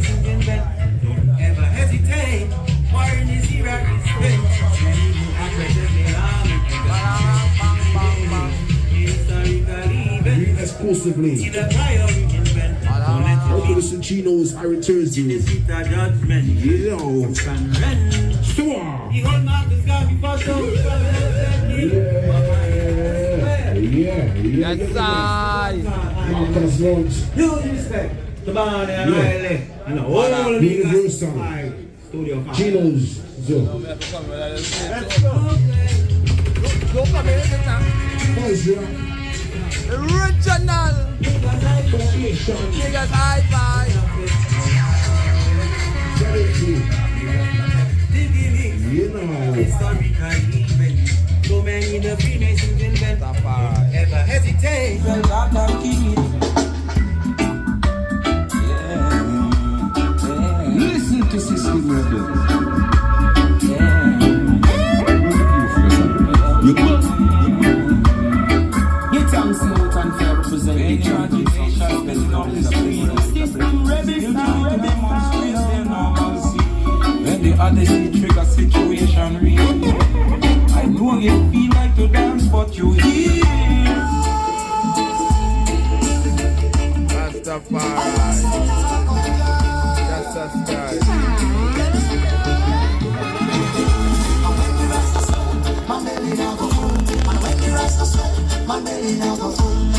Freemasons invent. Don't ever hesitate. Warren is here at his spent. Exclusively. Welcome to Ghinos Iron Thursday. Yeah. Yes, side. Marcus Lunch. Huge respect. The man and Riley. And the whole Universal. Studio 5. Ghinos. Original. Niggas high five. You know. Historical event. So many the Freemasons invent. Ever hesitate. Listen to System Rebel. You thanks out and fair representing System Rebel demonstrates their normalcy. When the odyssey trigger situation real. I know you feel like to dance, but you hear. Rastafari. That's a style. My belly now go full, and when the rasta swell, my belly now go full.